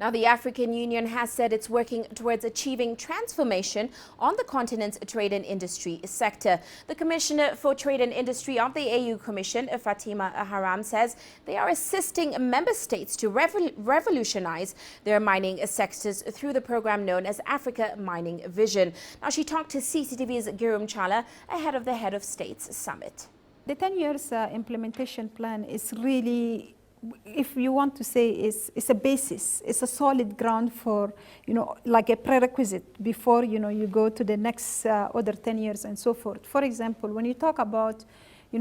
Now, the African Union has said it's working towards achieving transformation on the continent's trade and industry sector. The Commissioner for Trade and Industry of the AU Commission, Faima Haram, says they are assisting member states to revolutionize their mining sectors through the program known as Africa Mining Vision. Now, she talked to CCTV's Girum Chala ahead of the Head of States Summit. The 10 years implementation plan is really, if you want to say, it's a basis, it's a solid ground for, like a prerequisite before, you go to the next other 10 years and so forth. For example, when you talk about,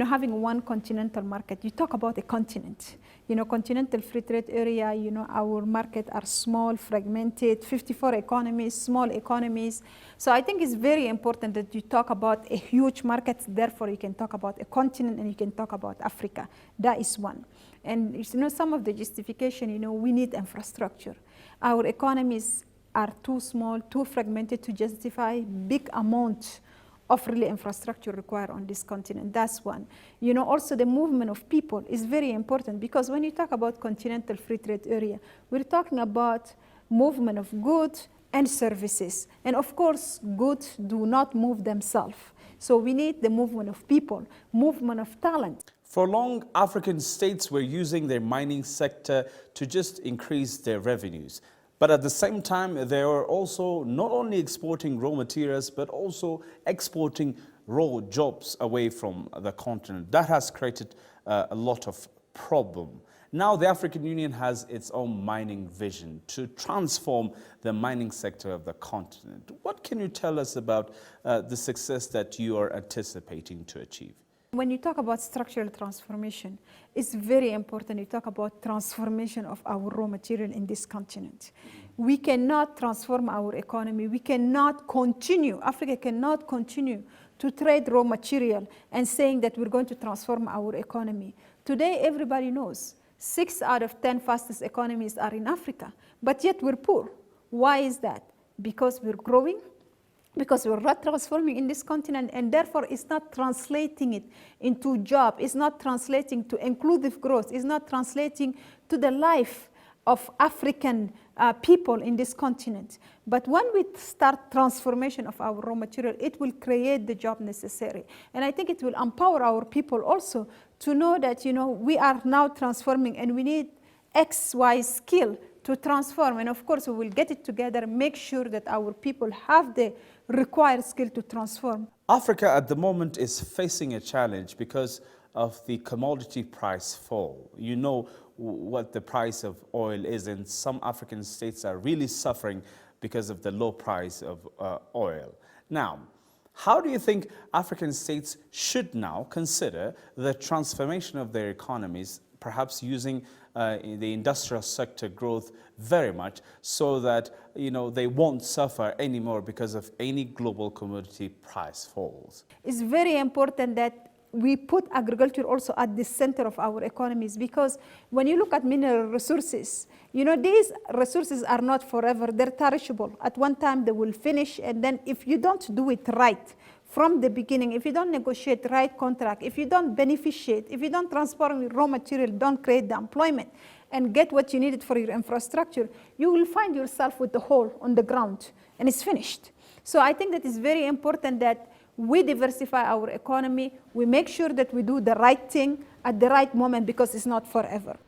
having one continental market, you talk about a continent. Continental free trade area, our market are small, fragmented, 54 economies, small economies. So I think it's very important that you talk about a huge market, therefore you can talk about a continent and you can talk about Africa. That is one. And some of the justification, we need infrastructure. Our economies are too small, too fragmented to justify big amount of really infrastructure required on this continent. That's one. Also the movement of people is very important, because when you talk about continental free trade area, we're talking about movement of goods and services. And of course, goods do not move themselves. So we need the movement of people, movement of talent. For long, African states were using their mining sector to just increase their revenues. But at the same time, they are also not only exporting raw materials, but also exporting raw jobs away from the continent. That has created a lot of problem. Now the African Union has its own mining vision to transform the mining sector of the continent. What can you tell us about the success that you are anticipating to achieve? When you talk about structural transformation, it's very important you talk about transformation of our raw material in this continent. We cannot transform our economy. We cannot continue, Africa cannot continue to trade raw material and saying that we're going to transform our economy. Today, everybody knows 6 out of 10 fastest economies are in Africa, but yet we're poor. Why is that? Because we're growing, because we're not transforming in this continent, and therefore it's not translating it into job, it's not translating to inclusive growth, it's not translating to the life of African people in this continent. But when we start transformation of our raw material, it will create the job necessary. And I think it will empower our people also to know that, we are now transforming and we need X, Y skill to transform. And of course, we will get it together, make sure that our people have the required skill to transform. Africa at the moment is facing a challenge because of the commodity price fall. You know what the price of oil is, and some African states are really suffering because of the low price of oil. Now, how do you think African states should now consider the transformation of their economies, perhaps using the industrial sector growth very much, so that they won't suffer anymore because of any global commodity price falls? It's very important that we put agriculture also at the center of our economies, because when you look at mineral resources, these resources are not forever, they're perishable. At one time they will finish, and then if you don't do it right from the beginning, if you don't negotiate right contract, if you don't beneficiate, if you don't transform raw material, don't create the employment and get what you needed for your infrastructure, you will find yourself with the hole on the ground and it's finished. So I think that it's very important that we diversify our economy, we make sure that we do the right thing at the right moment, because it's not forever.